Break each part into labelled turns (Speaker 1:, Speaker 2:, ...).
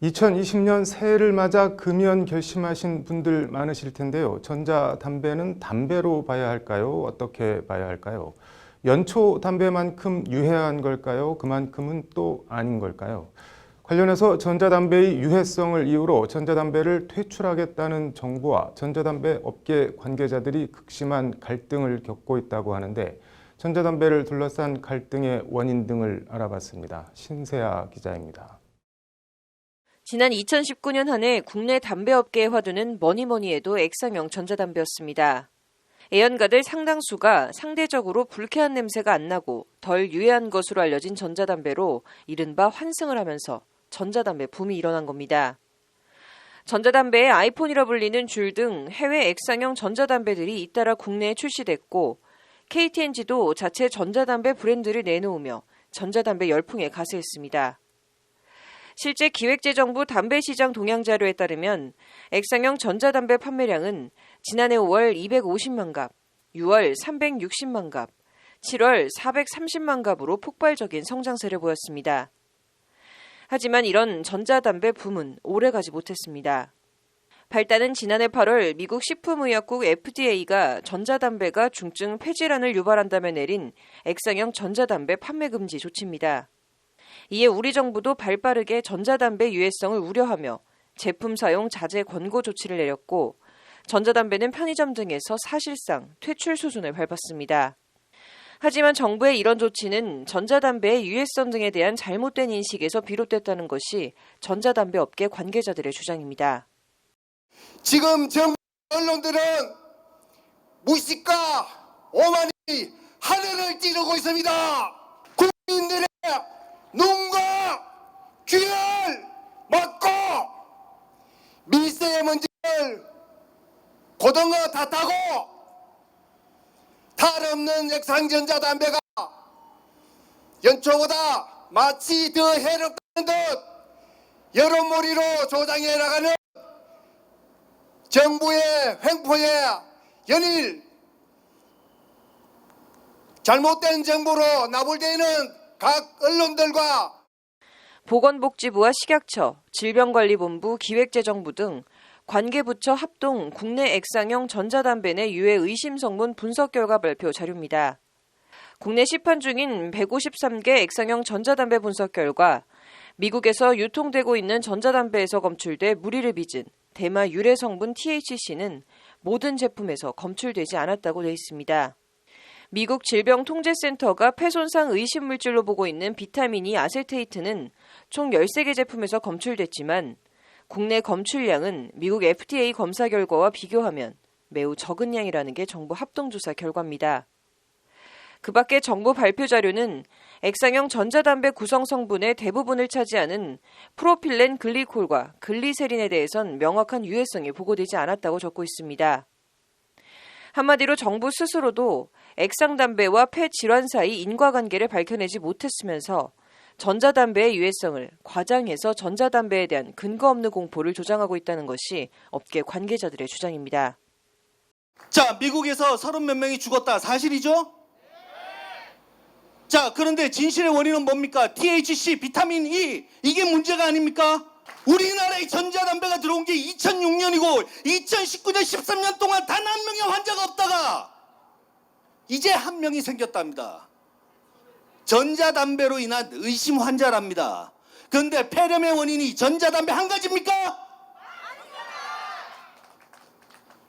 Speaker 1: 2020년 새해를 맞아 금연 결심하신 분들 많으실 텐데요. 전자담배는 담배로 봐야 할까요? 어떻게 봐야 할까요? 연초 담배만큼 유해한 걸까요? 그만큼은 또 아닌 걸까요? 관련해서 전자담배의 유해성을 이유로 전자담배를 퇴출하겠다는 정부와 전자담배 업계 관계자들이 극심한 갈등을 겪고 있다고 하는데 전자담배를 둘러싼 갈등의 원인 등을 알아봤습니다. 신세아 기자입니다.
Speaker 2: 지난 2019년 한 해 국내 담배업계의 화두는 뭐니뭐니 해도 액상형 전자담배였습니다. 애연가들 상당수가 상대적으로 불쾌한 냄새가 안 나고 덜 유해한 것으로 알려진 전자담배로 이른바 환승을 하면서 전자담배 붐이 일어난 겁니다. 전자담배의 아이폰이라 불리는 줄 등 해외 액상형 전자담배들이 잇따라 국내에 출시됐고 KT&G도 자체 전자담배 브랜드를 내놓으며 전자담배 열풍에 가세했습니다. 실제 기획재정부 담배시장 동향자료에 따르면 액상형 전자담배 판매량은 지난해 5월 250만 갑, 6월 360만 갑, 7월 430만 갑으로 폭발적인 성장세를 보였습니다. 하지만 이런 전자담배 붐은 오래가지 못했습니다. 발단은 지난해 8월 미국 식품의약국 FDA가 전자담배가 중증 폐질환을 유발한다며 내린 액상형 전자담배 판매 금지 조치입니다. 이에 우리 정부도 발빠르게 전자담배 유해성을 우려하며 제품 사용 자제 권고 조치를 내렸고 전자담배는 편의점 등에서 사실상 퇴출 수순을 밟았습니다. 하지만 정부의 이런 조치는 전자담배의 유해성 등에 대한 잘못된 인식에서 비롯됐다는 것이 전자담배 업계 관계자들의 주장입니다.
Speaker 3: 지금 정부 언론들은 무식과 오만이 하늘을 찌르고 있습니다. 국민들의 눈과 귀를 막고 미세먼지를 고등어 다 타고 탈 없는 액상전자담배가 연초보다 마치 더 해롭다는 듯 여론몰이로 조장해 나가는 정부의 횡포에 연일 잘못된 정보로 나불대는 각 언론들과
Speaker 2: 보건복지부와 식약처, 질병관리본부, 기획재정부 등 관계부처 합동 국내 액상형 전자담배 내 유해 의심 성분 분석 결과 발표 자료입니다. 국내 시판 중인 153개 액상형 전자담배 분석 결과 미국에서 유통되고 있는 전자담배에서 검출돼 무리를 빚은 대마 유래 성분 THC는 모든 제품에서 검출되지 않았다고 되어 있습니다. 미국 질병통제센터가 폐손상 의심물질로 보고 있는 비타민 E 아세테이트는 총 13개 제품에서 검출됐지만 국내 검출량은 미국 FDA 검사 결과와 비교하면 매우 적은 양이라는 게 정부 합동조사 결과입니다. 그 밖에 정부 발표 자료는 액상형 전자담배 구성 성분의 대부분을 차지하는 프로필렌 글리콜과 글리세린에 대해선 명확한 유해성이 보고되지 않았다고 적고 있습니다. 한마디로 정부 스스로도 액상담배와 폐질환 사이 인과관계를 밝혀내지 못했으면서 전자담배의 유해성을 과장해서 전자담배에 대한 근거 없는 공포를 조장하고 있다는 것이 업계 관계자들의 주장입니다.
Speaker 4: 자, 미국에서 30몇 명이 죽었다. 사실이죠? 자, 그런데 진실의 원인은 뭡니까? THC, 비타민 E, 이게 문제가 아닙니까? 우리나라에 전자담배가 들어온 게 2006년이고 2019년 13년 동안 단 한 명의 환자가 없다가 이제 한 명이 생겼답니다. 전자담배로 인한 의심 환자랍니다. 그런데 폐렴의 원인이 전자담배 한 가지입니까?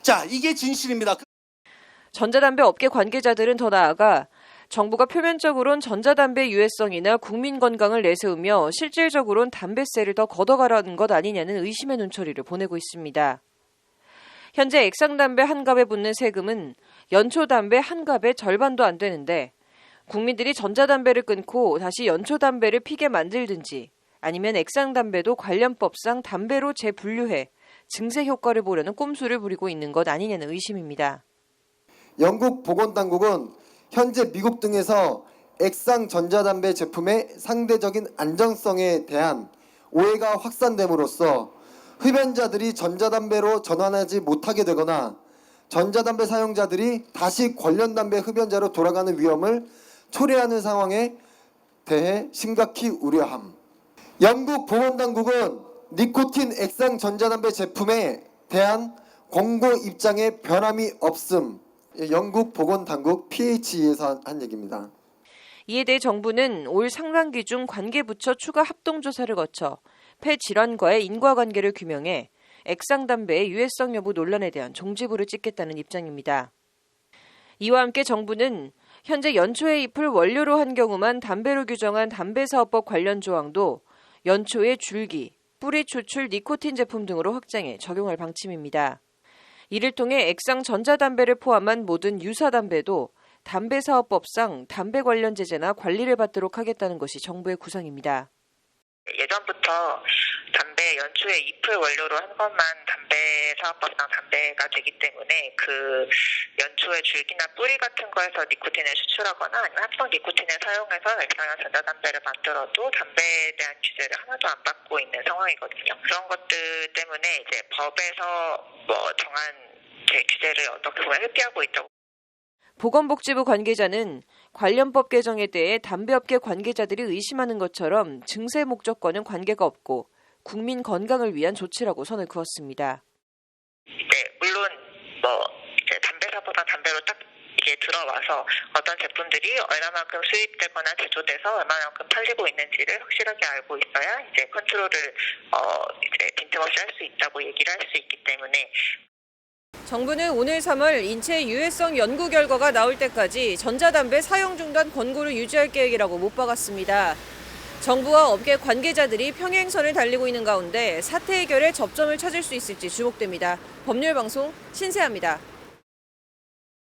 Speaker 4: 자, 이게 진실입니다.
Speaker 2: 전자담배 업계 관계자들은 더 나아가 정부가 표면적으론 전자담배 유해성이나 국민 건강을 내세우며 실질적으론 담배세를 더 걷어가라는 것 아니냐는 의심의 눈초리를 보내고 있습니다. 현재 액상담배 한 갑에 붙는 세금은 연초담배 한 갑의 절반도 안 되는데 국민들이 전자담배를 끊고 다시 연초담배를 피게 만들든지 아니면 액상담배도 관련법상 담배로 재분류해 증세 효과를 보려는 꼼수를 부리고 있는 것 아니냐는 의심입니다.
Speaker 5: 영국 보건당국은 현재 미국 등에서 액상 전자담배 제품의 상대적인 안정성에 대한 오해가 확산됨으로써 흡연자들이 전자담배로 전환하지 못하게 되거나 전자담배 사용자들이 다시 관련담배 흡연자로 돌아가는 위험을 초래하는 상황에 대해 심각히 우려함. 영국 보건당국은 니코틴 액상 전자담배 제품에 대한 권고 입장에 변함이 없음. 영국 보건당국 PHE에서 한 얘기입니다.
Speaker 2: 이에 대해 정부는 올 상반기 중 관계부처 추가 합동조사를 거쳐 폐 질환과의 인과관계를 규명해 액상담배의 유해성 여부 논란에 대한 종지부를 찍겠다는 입장입니다. 이와 함께 정부는 현재 연초에 잎을 원료로 한 경우만 담배로 규정한 담배사업법 관련 조항도 연초에 줄기, 뿌리 추출 니코틴 제품 등으로 확장해 적용할 방침입니다. 이를 통해 액상 전자담배를 포함한 모든 유사담배도 담배사업법상 담배 관련 제재나 관리를 받도록 하겠다는 것이 정부의 구상입니다.
Speaker 6: 예전부터 담배 연초에 잎을 원료로 한 것만 담배사업법상 담배가 되기 때문에 그 연초에 줄기나 뿌리 같은 거에서 니코틴을 추출하거나 아니면 합성 니코틴을 사용해서 액상형 전자담배를 만들어도 담배에 대한 규제를 하나도 안 받고 있는 상황이거든요. 그런 것들 때문에 이제 법에서 정한 규제를 어떻게 보면 회피하고 있다고.
Speaker 2: 보건복지부 관계자는 관련 법 개정에 대해 담배업계 관계자들이 의심하는 것처럼 증세 목적과는 관계가 없고 국민 건강을 위한 조치라고 선을 그었습니다.
Speaker 6: 네, 물론 이제 담배사보다 담배로 딱 이게 들어와서 어떤 제품들이 얼마만큼 수입되거나 제조돼서 얼마만큼 팔리고 있는지를 확실하게 알고 있어야 이제 컨트롤을 이제 빈틈없이 할 수 있다고 얘기를 할 수 있기 때문에.
Speaker 2: 정부는 오늘 3월 인체 유해성 연구 결과가 나올 때까지 전자담배 사용 중단 권고를 유지할 계획이라고 못 박았습니다. 정부와 업계 관계자들이 평행선을 달리고 있는 가운데 사태 해결에 접점을 찾을 수 있을지 주목됩니다. 법률방송 신세아입니다.